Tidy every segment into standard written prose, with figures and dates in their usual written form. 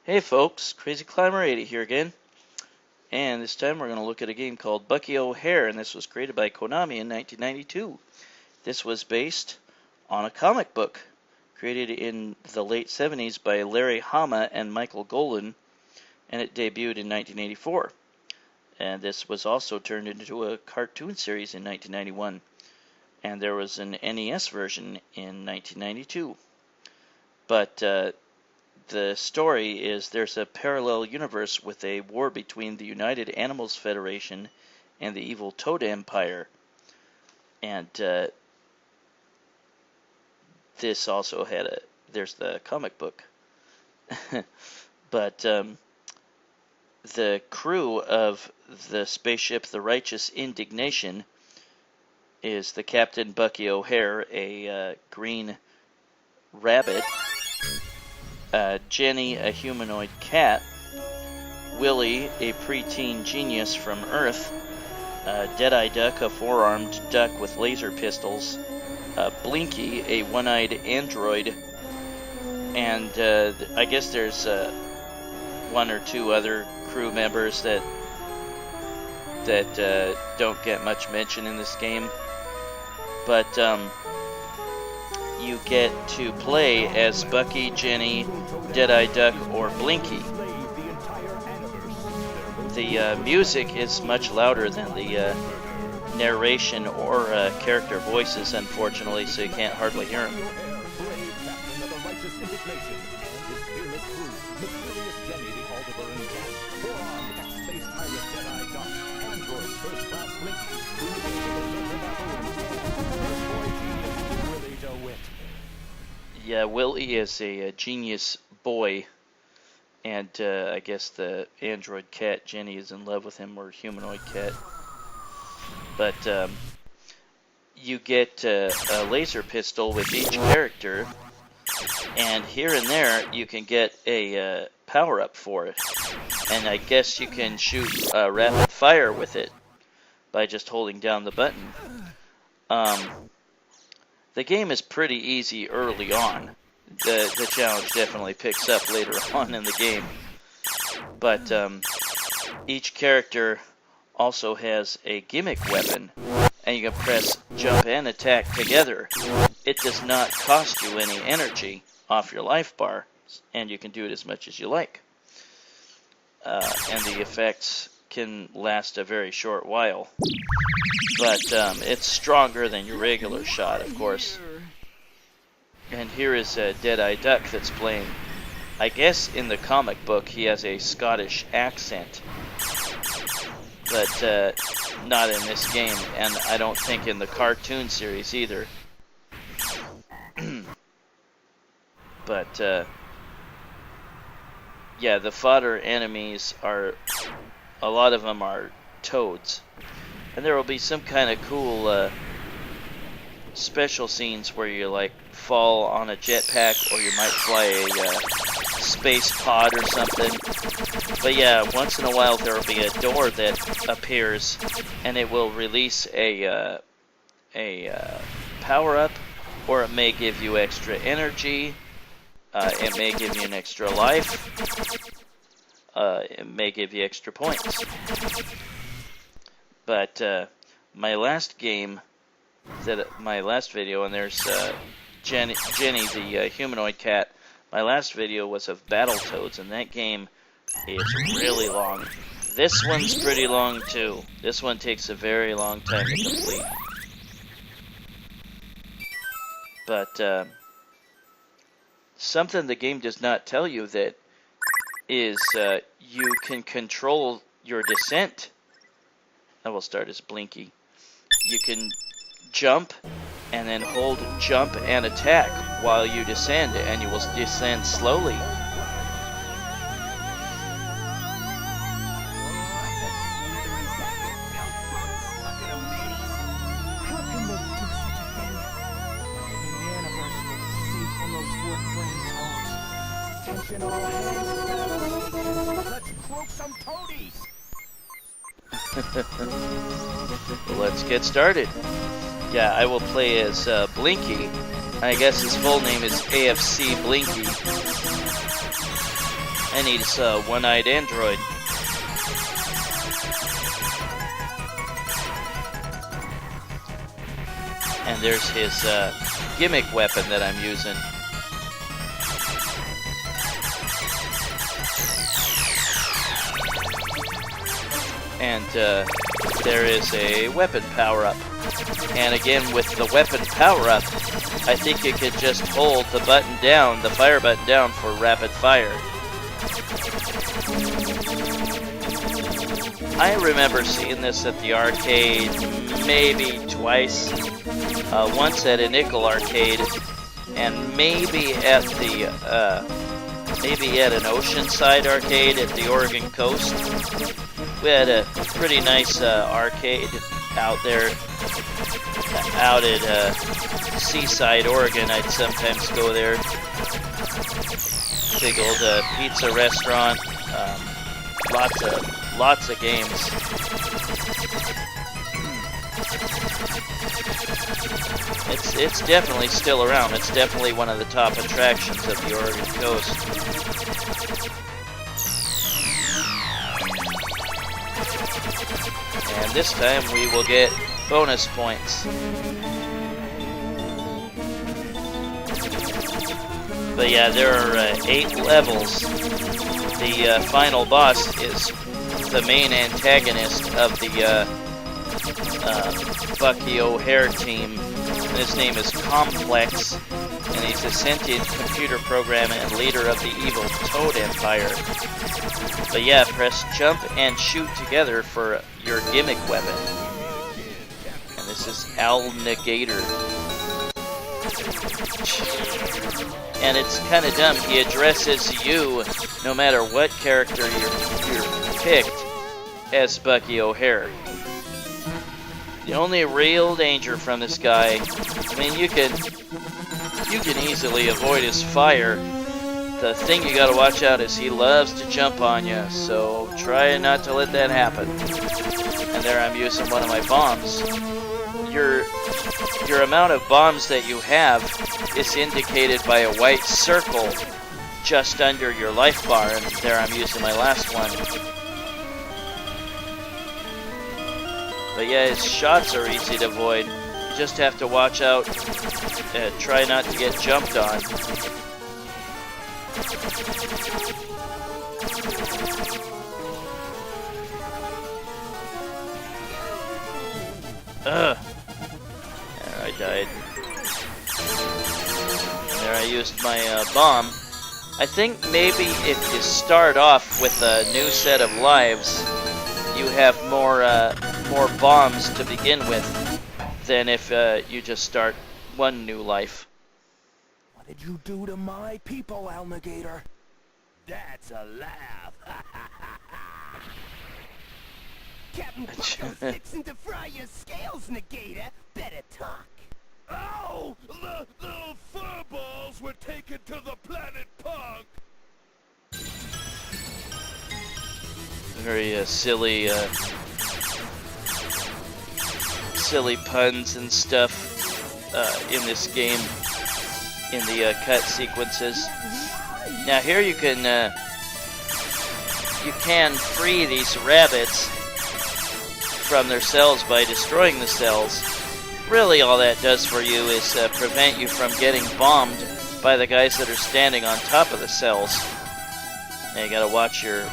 Hey folks, Crazy Climber 80 here again, and this time we're going to look at a game called Bucky O'Hare, and this was created by Konami in 1992. This was based on a comic book created in the late 70s by Larry Hama and Michael Golan, and it debuted in 1984. And this was also turned into a cartoon series in 1991, and there was an NES version in 1992. But the story is there's a parallel universe with a war between the United Animals Federation and the evil Toad Empire. And this also had there's the comic book. But the crew of the spaceship, the Righteous Indignation, is the Captain Bucky O'Hare, a green rabbit, Jenny, a humanoid cat, Willy, a preteen genius from Earth, Deadeye Duck, a four-armed duck with laser pistols, Blinky, a one-eyed android, and I guess there's one or two other crew members that don't get much mention in this game, but you get to play as Bucky, Jenny, Deadeye Duck, or Blinky. The music is much louder than the narration or character voices, unfortunately, so you can't hardly hear them. Yeah, Willy is a genius boy, and I guess the android cat Jenny is in love with him, or humanoid cat. But you get a laser pistol with each character, and here and there you can get a power-up for it. And I guess you can shoot rapid fire with it by just holding down the button. The game is pretty easy early on. The challenge definitely picks up later on in the game. But each character also has a gimmick weapon, and you can press jump and attack together. It does not cost you any energy off your life bar, and you can do it as much as you like. And the effects can last a very short while. But it's stronger than your regular shot, of course. And here is Deadeye Duck that's playing. I guess in the comic book he has a Scottish accent, but not in this game, and I don't think in the cartoon series either. But yeah, the fodder enemies are, a lot of them are toads. And there will be some kind of cool special scenes where you like fall on a jetpack, or you might fly a space pod or something. But yeah, once in a while there will be a door that appears, and it will release a power-up, or it may give you extra energy. It may give you an extra life. It may give you extra points. But my last game, my last video, and there's Jenny, the humanoid cat. My last video was of Battletoads, and that game is really long. This one's pretty long too. This one takes a very long time to complete. But something the game does not tell you that is you can control your descent. I will start as Blinky. You can jump and then hold jump and attack while you descend, and you will descend slowly. Well, let's get started. Yeah, I will play as Blinky. I guess his full name is AFC Blinky. And he's a one-eyed android. And there's his gimmick weapon that I'm using. And there is a weapon power-up. And again, with the weapon power-up, I think you could just hold the button down, the fire button down, for rapid fire. I remember seeing this at the arcade maybe twice. Once at a nickel arcade, and maybe at the maybe at an Oceanside arcade at the Oregon coast. We had a pretty nice arcade out there, out at Seaside, Oregon. I'd sometimes go there. Big old pizza restaurant. Lots of games. It's definitely still around. It's definitely one of the top attractions of the Oregon coast. And this time we will get bonus points. But yeah, there are 8 levels. The final boss is the main antagonist of the Bucky O'Hare team. And his name is Komplex, and he's a sentient computer program and leader of the evil Toad Empire. But yeah, press jump and shoot together for your gimmick weapon. And this is Alligator. And it's kind of dumb. He addresses you, no matter what character you're picked, as Bucky O'Hare. The only real danger from this guy, I mean, you can easily avoid his fire. The thing you gotta watch out is he loves to jump on you, so try not to let that happen. And there I'm using one of my bombs. Your amount of bombs that you have is indicated by a white circle just under your life bar, and there I'm using my last one. But yeah, his shots are easy to avoid. You just have to watch out and try not to get jumped on. Ugh. There, I died. And there I used my bomb. I think maybe if you start off with a new set of lives, you have more bombs to begin with than if you just start one new life. What did you do to my people, Alligator? That's a laugh. Captain Buckle's fixing to fry your scales, Negator. Better talk. Oh, the little furballs were taken to the planet Punk. Very silly puns and stuff in this game, in the cut sequences. Now here you can free these rabbits from their cells by destroying the cells. Really all that does for you is prevent you from getting bombed by the guys that are standing on top of the cells. Now you gotta watch your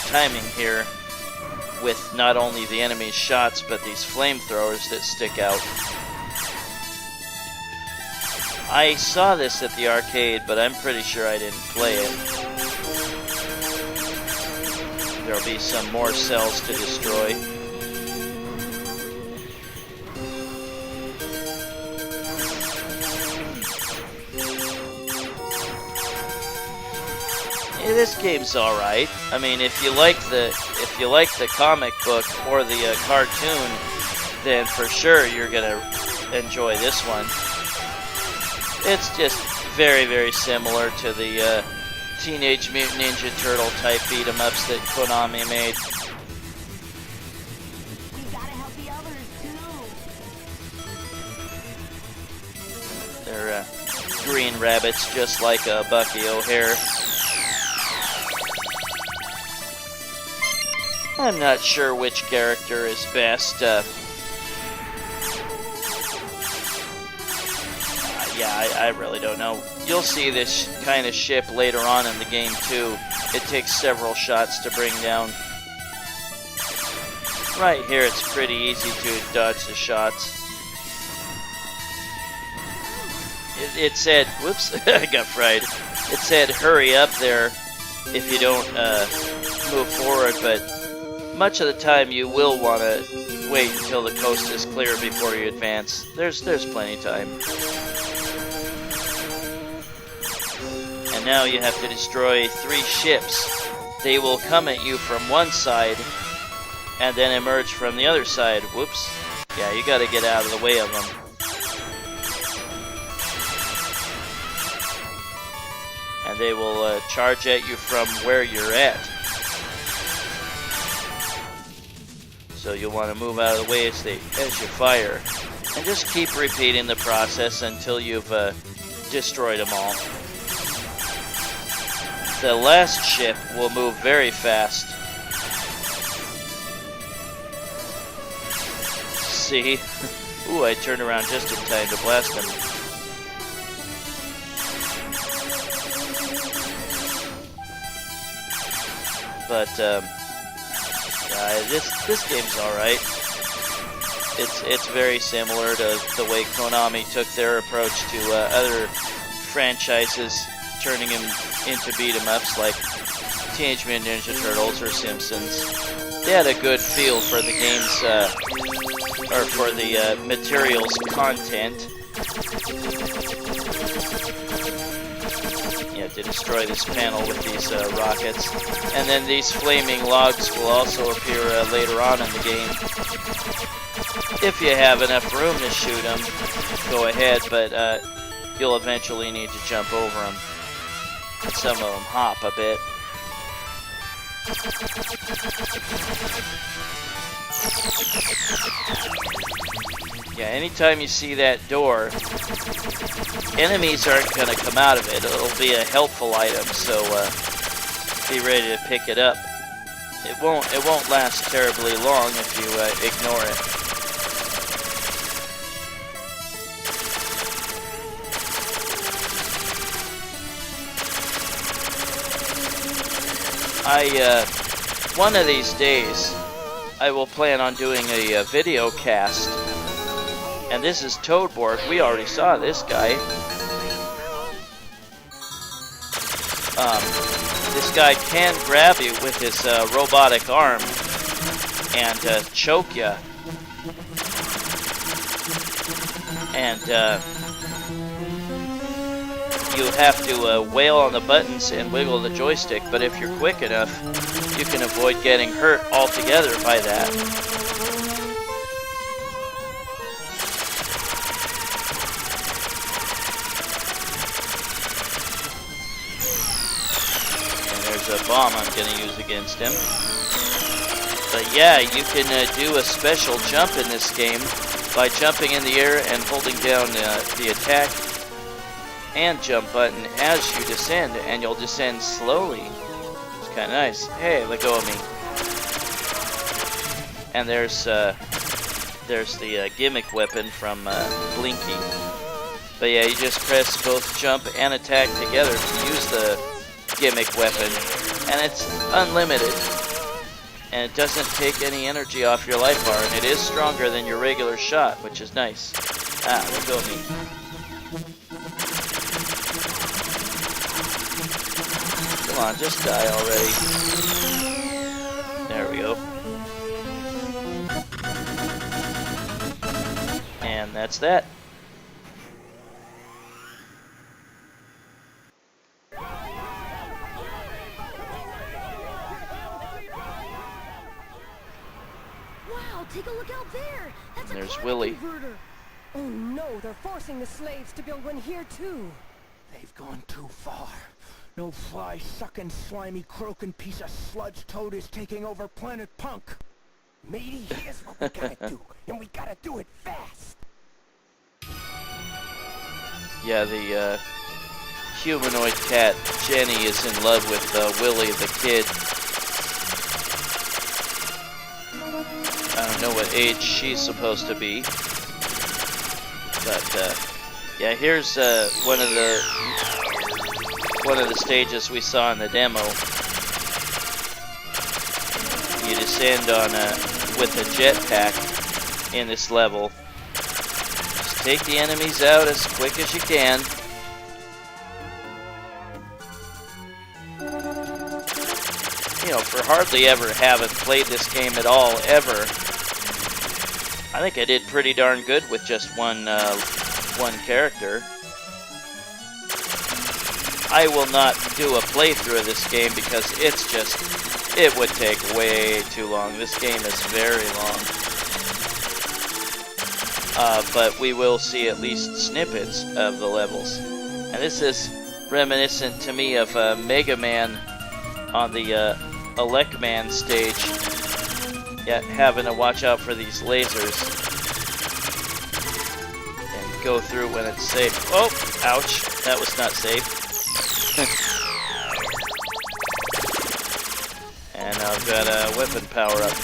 timing here with not only the enemy's shots but these flamethrowers that stick out. I saw this at the arcade, but I'm pretty sure I didn't play it. There'll be some more cells to destroy. Yeah, this game's all right. I mean, if you like the comic book or the cartoon, then for sure you're gonna enjoy this one. It's just very, very similar to the Teenage Mutant Ninja Turtle type beat-em-ups that Konami made. We gotta help the others too. They're green rabbits, just like Bucky O'Hare. I'm not sure which character is best. Yeah, I really don't know. You'll see this kind of ship later on in the game too. It takes several shots to bring down. Right here it's pretty easy to dodge the shots. It said, whoops, I got fried. It said hurry up there if you don't move forward, but much of the time you will want to wait until the coast is clear before you advance. There's plenty of time. And now you have to destroy 3 ships. They will come at you from one side and then emerge from the other side. Whoops. Yeah, you gotta get out of the way of them. And they will charge at you from where you're at. So you'll want to move out of the way as you fire. And just keep repeating the process until you've destroyed them all. The last ship will move very fast. See? Ooh, I turned around just in time to blast him. But this game's all right. It's very similar to the way Konami took their approach to other franchises, turning them into beat-em-ups like Teenage Mutant Ninja Turtles or Simpsons. They had a good feel for the game's, or for the material's content. Yeah, to destroy this panel with these rockets. And then these flaming logs will also appear later on in the game. If you have enough room to shoot them, go ahead, but you'll eventually need to jump over them. Some of them hop a bit. Yeah, anytime you see that door, enemies aren't going to come out of it. It'll be a helpful item, so be ready to pick it up. It won't last terribly long if you ignore it. One of these days, I will plan on doing a video cast. And this is Toadborg. We already saw this guy. This guy can grab you with his robotic arm and choke you. And you have to wail on the buttons and wiggle the joystick, but if you're quick enough, you can avoid getting hurt altogether by that. And there's a bomb I'm going to use against him. But yeah, you can do a special jump in this game by jumping in the air and holding down the attack and jump button as you descend, and you'll descend slowly. It's kind of nice. Hey, let go of me. And there's the gimmick weapon from Blinky. But yeah, you just press both jump and attack together to use the gimmick weapon, and it's unlimited. And it doesn't take any energy off your life bar, and it is stronger than your regular shot, which is nice. Ah, let go of me. Come on, just die already. There we go. And that's that. Wow, take a look out there. That's There's a clock Willy. converter. Oh no, they're forcing the slaves to build one here too. They've gone too far. No fly-sucking, slimy, croaking piece of sludge toad is taking over Planet Punk. Matey, here's what we gotta do, and we gotta do it fast. Yeah, the humanoid cat Jenny is in love with Willy the kid. I don't know what age she's supposed to be. But yeah, here's one of the stages we saw in the demo. You descend on with a jetpack in this level. Just take the enemies out as quick as you can. You know, for hardly ever having played this game at all, ever, I think I did pretty darn good with just one character. I will not do a playthrough of this game because it would take way too long. This game is very long. But we will see at least snippets of the levels. And this is reminiscent to me of Mega Man on the Elecman stage. Yeah, having to watch out for these lasers and go through when it's safe. Oh, ouch, that was not safe. And I've got a weapon power up.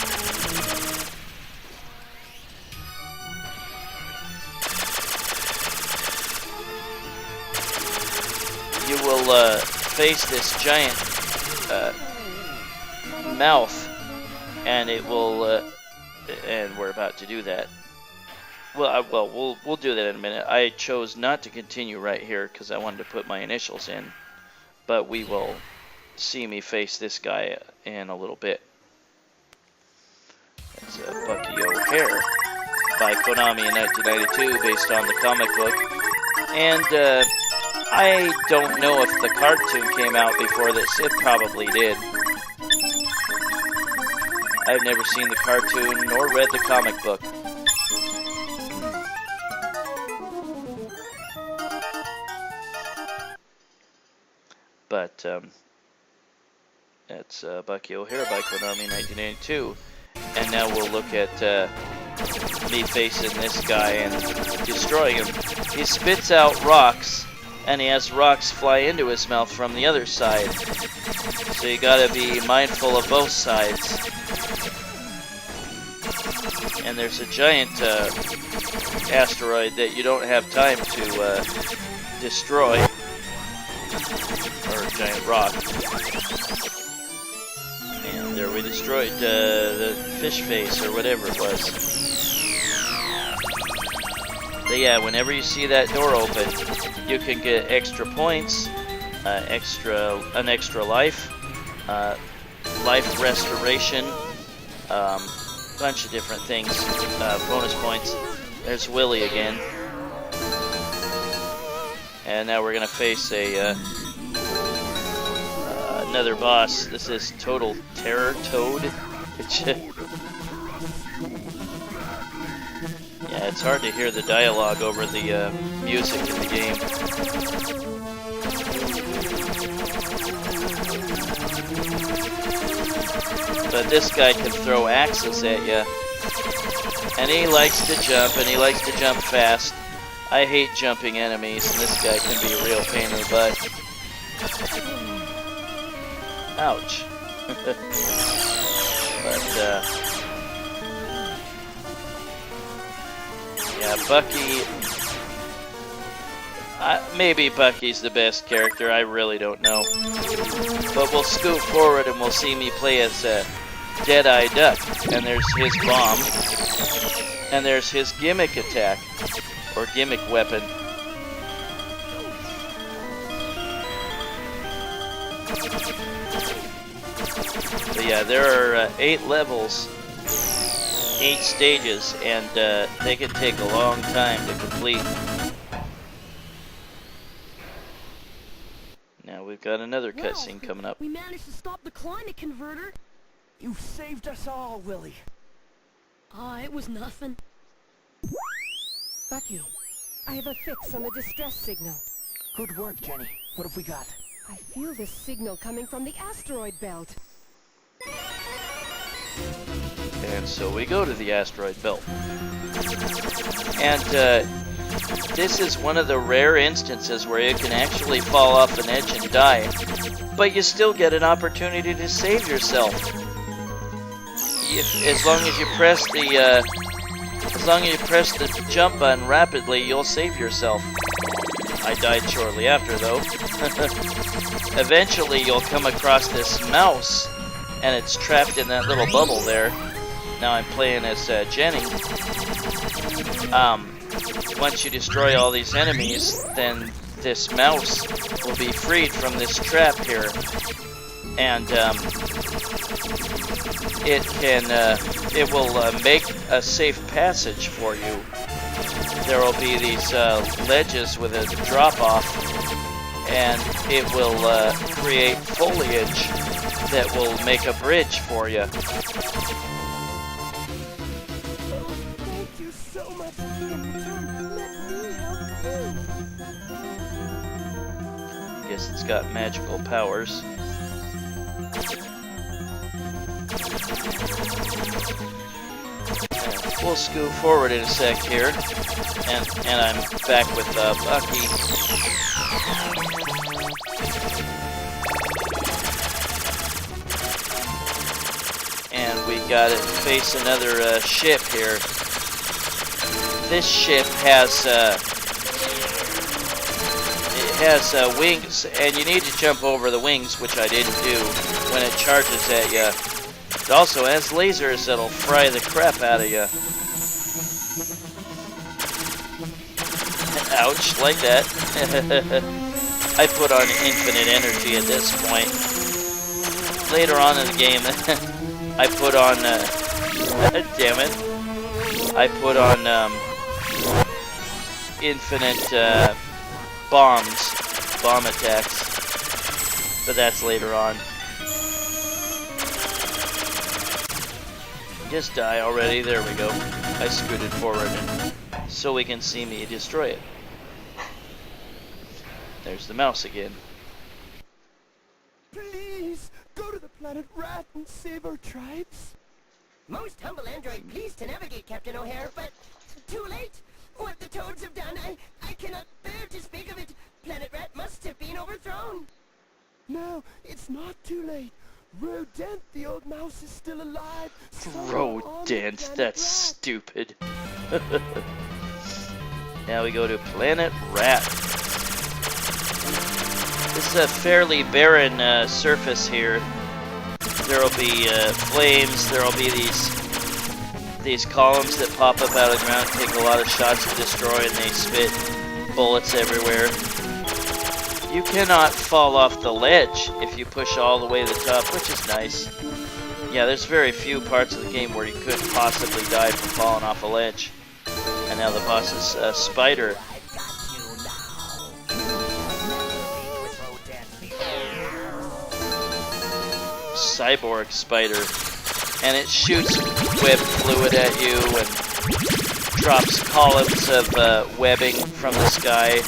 You will face this giant mouth, and it will, and we're about to do that. Well, we'll do that in a minute. I chose not to continue right here because I wanted to put my initials in, but we will see me face this guy in a little bit. It's Bucky O'Hare by Konami in 1992, based on the comic book. And I don't know if the cartoon came out before this. It probably did. I've never seen the cartoon nor read the comic book. But that's Bucky O'Hare by Konami 1982. And now we'll look at me facing this guy and destroying him. He spits out rocks, and he has rocks fly into his mouth from the other side. So you gotta be mindful of both sides. And there's a giant asteroid that you don't have time to destroy. Or a giant rock. And there we destroyed the fish face or whatever it was. But yeah, whenever you see that door open, you can get extra points, an extra life, life restoration, bunch of different things, bonus points. There's Willy again. And now we're gonna face another boss. This is Total Terror Toad. Yeah, it's hard to hear the dialogue over the music in the game. But this guy can throw axes at you. And he likes to jump, and he likes to jump fast. I hate jumping enemies, and this guy can be a real pain in the butt. Ouch. But, yeah, Bucky... maybe Bucky's the best character, I really don't know. But we'll scoot forward and we'll see me play as Deadeye Duck. And there's his bomb. And there's his gimmick attack. Or gimmick weapon. But yeah, there are 8 levels, 8 stages, and they can take a long time to complete. Now we've got another cutscene coming up. We managed to stop the climate converter. You saved us all, Willy. Ah, it was nothing. Bucky, I have a fix on the distress signal. Good work, Jenny. What have we got? I feel this signal coming from the asteroid belt. And so we go to the asteroid belt. And this is one of the rare instances where you can actually fall off an edge and die, but you still get an opportunity to save yourself. as long as you press the jump button rapidly, you'll save yourself. I died shortly after, though. Eventually, you'll come across this mouse, and it's trapped in that little bubble there. Now I'm playing as Jenny. Once you destroy all these enemies, then this mouse will be freed from this trap here, and it will make a safe passage for you. There will be these ledges with a drop-off, and it will create foliage that will make a bridge for you. Thank you so much. In return, let me help you. Guess it's got magical powers. We'll scoot forward in a sec here, and I'm back with Bucky. And we got to face another ship here. This ship has wings, and you need to jump over the wings, which I didn't do when it charges at you. It also has lasers that'll fry the crap out of you. Ouch, like that. I put on infinite energy at this point. Later on in the game, I put on, damn it, I put on infinite bomb attacks, but that's later on. Just die already. There we go. I scooted forward so we can see me destroy it. There's the mouse again. Please, go to the planet Rat and save our tribes. Most humble android pleased to navigate, Captain O'Hare, but too late. What the Toads have done, I cannot bear to speak of it. Planet Rat must have been overthrown. No, it's not too late. Rodent, the old mouse, is still alive. Rodent, that's stupid. Now we go to Planet Rat. This is a fairly barren surface here. There will be flames. There will be these columns that pop up out of the ground, take a lot of shots to destroy, and they spit bullets everywhere. You cannot fall off the ledge if you push all the way to the top, which is nice. Yeah, there's very few parts of the game where you couldn't possibly die from falling off a ledge. And now the boss is a spider. Cyborg spider. And it shoots web fluid at you and drops columns of webbing from the sky.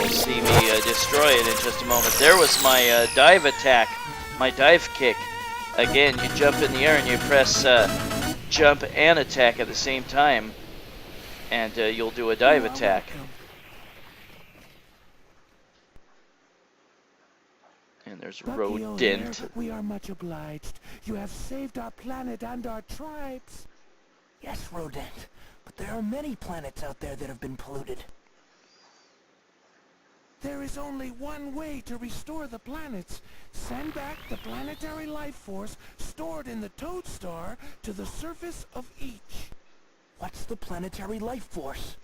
See me destroy it in just a moment. There was my dive attack, my dive kick. Again, you jump in the air and you press jump and attack at the same time, and you'll do a dive attack. And there's Bucky Rodent. O'Hare, we are much obliged. You have saved our planet and our tribes. Yes, Rodent, but there are many planets out there that have been polluted. There is only one way to restore the planets. Send back the planetary life force stored in the Toad Star to the surface of each. What's the planetary life force?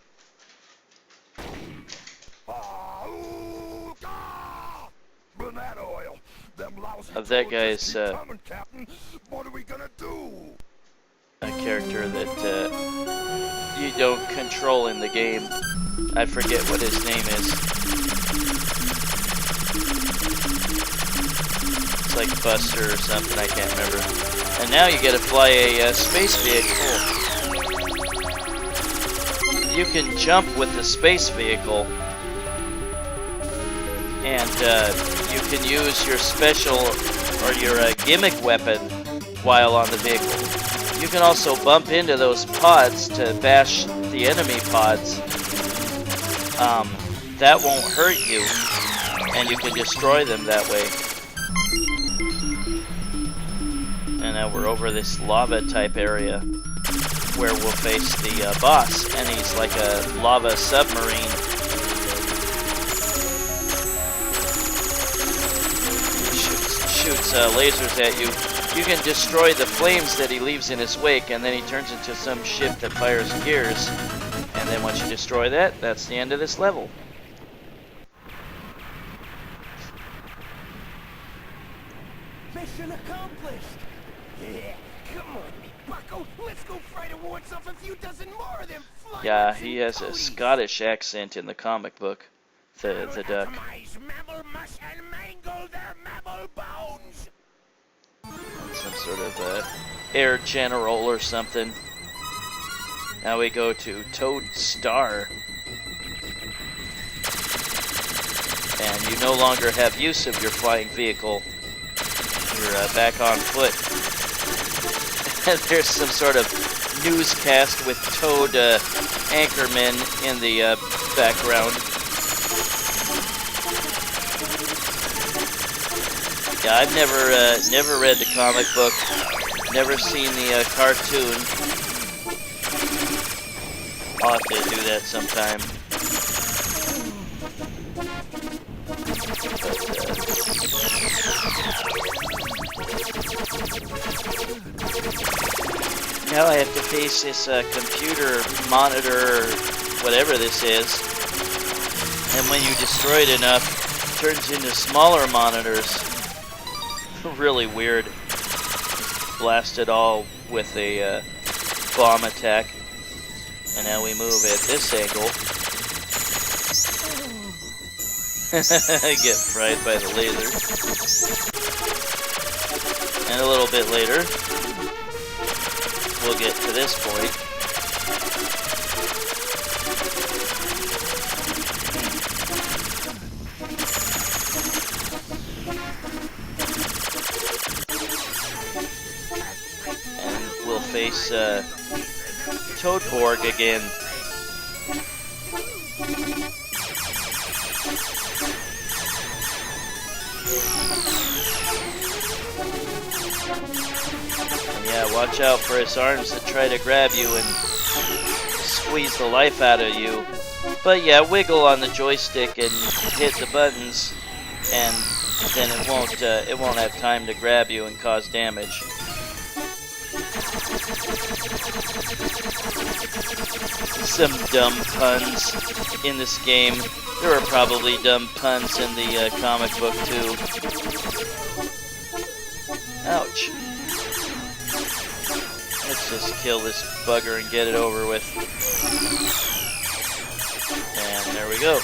Banana oil. Them lousy Of that Toads guy's just keep coming, Captain. What are we gonna do? A character that you don't control in the game. I forget what his name is. It's like Buster or something, I can't remember. And now you get to fly a space vehicle. You can jump with the space vehicle, and you can use your special or your gimmick weapon while on the vehicle. You can also bump into those pods to bash the enemy pods. that won't hurt you, and you can destroy them that way. And now we're over this lava type area where we'll face the boss, and he's like a lava submarine. Shoots lasers at you. You can destroy the flames that he leaves in his wake, and then he turns into some ship that fires gears. And then once you destroy that, that's the end of this level. Mission accomplished. Yeah, come on, me bucko. Let's go fight and wards off a few dozen more of them flying. Yeah, he has a Scottish accent in the comic book, the duck. Mammal mush and mangle their mammal bones. Some sort of air general or something. Now we go to Toad Star. And you no longer have use of your flying vehicle. You're back on foot. And there's some sort of newscast with Toad anchormen in the background. Yeah, I've never read the comic book, never seen the cartoon. I'll have to do that sometime. Now I have to face this computer monitor, or whatever this is, and when you destroy it enough, it turns into smaller monitors. Really weird. Blast it all with a bomb attack. And now we move at this angle. Get fried by the laser. And a little bit later, we'll get to this point. Face Toadborg again. And yeah, watch out for his arms that try to grab you and squeeze the life out of you. But yeah, wiggle on the joystick and hit the buttons, and then it won't have time to grab you and cause damage. Some dumb puns in this game. There are probably dumb puns in the comic book too. Ouch. Let's just kill this bugger and get it over with. And there we go.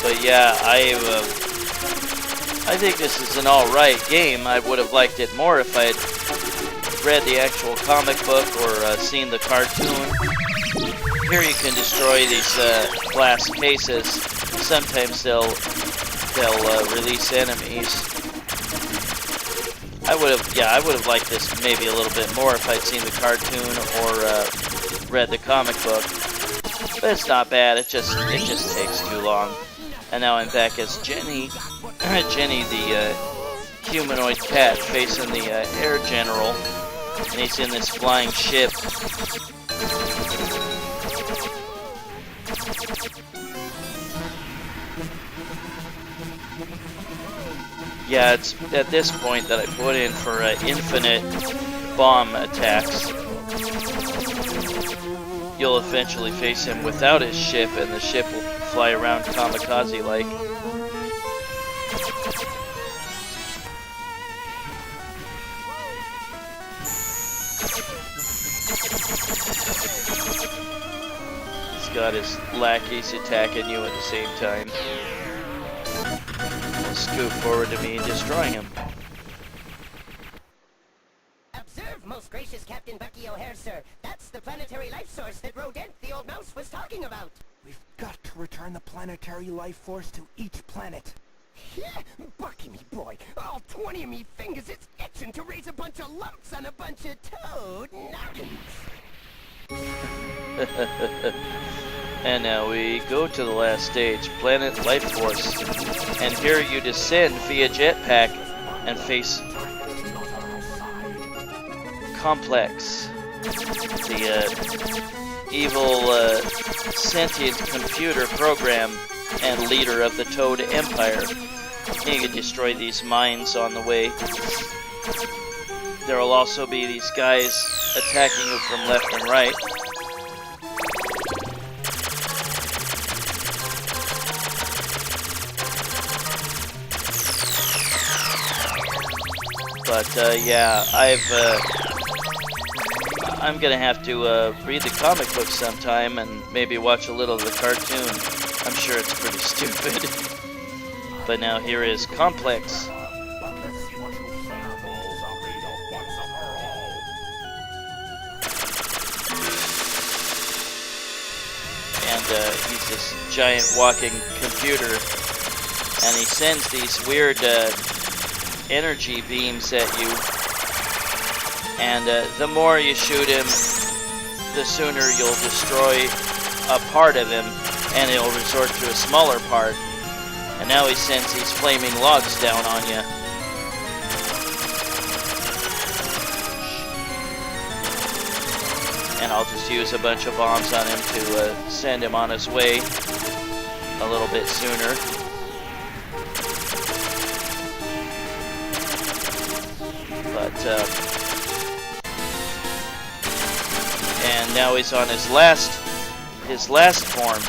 But yeah, I think this is an alright game. I would have liked it more if I had read the actual comic book or seen the cartoon. Here you can destroy these glass cases. Sometimes they'll release enemies. I would have liked this maybe a little bit more if I'd seen the cartoon or read the comic book. But it's not bad. It just takes too long. And now I'm back as Jenny. Jenny, the humanoid cat, facing the air general. And he's in this flying ship. Yeah, it's at this point that I put in for infinite bomb attacks. You'll eventually face him without his ship, and the ship will fly around kamikaze-like. He's got his lackeys attacking you at the same time. He'll scoot forward to me and destroying him. gracious, Captain Bucky O'Hare, sir. That's the planetary life source that Rodent, the old mouse, was talking about. We've got to return the planetary life force to each planet. Yeah, Bucky, me boy, all 20 of me fingers is itching to raise a bunch of lumps on a bunch of toad noggins. And now we go to the last stage, Planet Life Force. And here you descend via jetpack and face Komplex, the evil sentient computer program and leader of the Toad Empire. You can destroy these mines on the way. There will also be these guys attacking you from left and right. But yeah, I'm gonna have to read the comic book sometime and maybe watch a little of the cartoon. I'm sure it's pretty stupid. But now here is Komplex. And he's this giant walking computer, and he sends these weird energy beams at you, and the more you shoot him, the sooner you'll destroy a part of him, and he'll resort to a smaller part. And now he sends these flaming logs down on you. And I'll just use a bunch of bombs on him to send him on his way a little bit sooner. But, and now he's on his last form,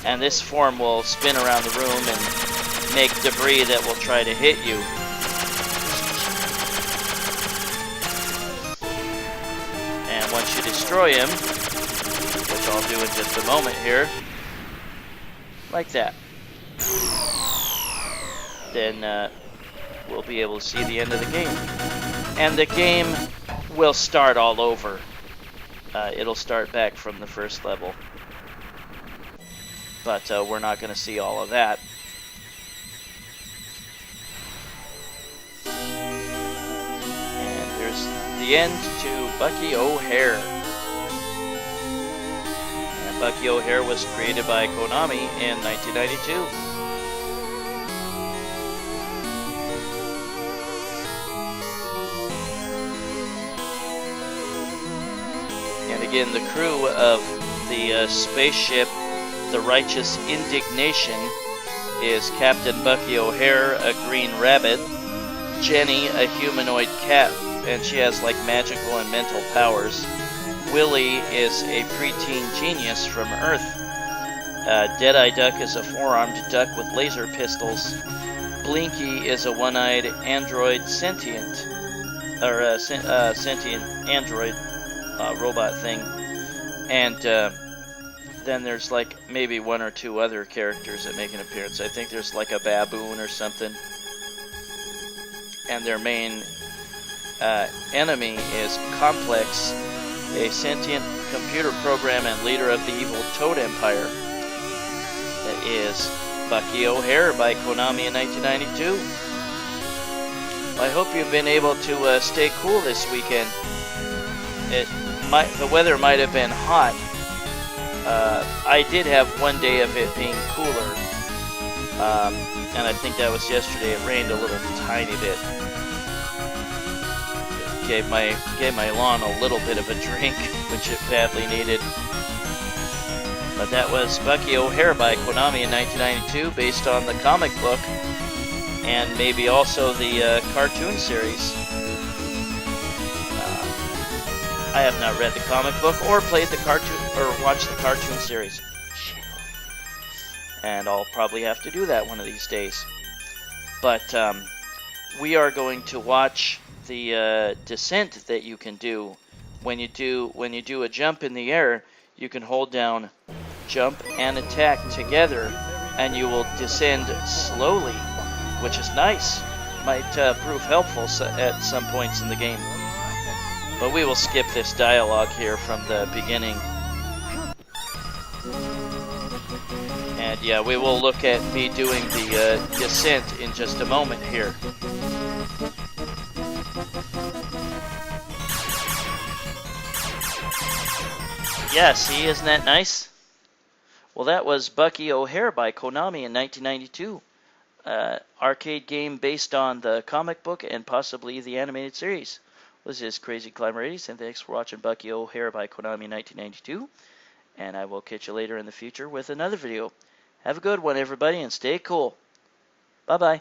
and this form will spin around the room and make debris that will try to hit you. And once you destroy him, which I'll do in just a moment here, like that, then we'll be able to see the end of the game. And the game will start all over. It'll start back from the first level. But we're not going to see all of that. And here's the end to Bucky O'Hare. And Bucky O'Hare was created by Konami in 1992. And again, the crew of the spaceship, the Righteous Indignation, is Captain Bucky O'Hare, a green rabbit, Jenny, a humanoid cat, and she has like magical and mental powers. Willy is a preteen genius from Earth. Deadeye Duck is a four-armed duck with laser pistols. Blinky is a one-eyed android sentient android robot thing. And then there's like maybe one or two other characters that make an appearance. I think there's like a baboon or something. And their main enemy is Komplex, a sentient computer program and leader of the evil Toad Empire. That is Bucky O'Hare by Konami in 1992. I hope you've been able to stay cool this weekend. The weather might have been hot. I did have one day of it being cooler, and I think that was yesterday. It rained a little tiny bit. Gave my lawn a little bit of a drink, which it badly needed. But that was Bucky O'Hare by Konami in 1992, based on the comic book, and maybe also the cartoon series. I have not read the comic book or played the cartoon or watched the cartoon series. And I'll probably have to do that one of these days. But we are going to watch the descent that you can do. When you do a jump in the air, you can hold down jump and attack together, and you will descend slowly, which is nice. Might prove helpful at some points in the game. But we will skip this dialogue here from the beginning. And yeah, we will look at me doing the descent in just a moment here. Yeah, see, isn't that nice? Well, that was Bucky O'Hare by Konami in 1992. Arcade game based on the comic book and possibly the animated series. This is Crazy Climber 80s, and thanks for watching Bucky O'Hare by Konami in 1992. And I will catch you later in the future with another video. Have a good one, everybody, and stay cool. Bye-bye.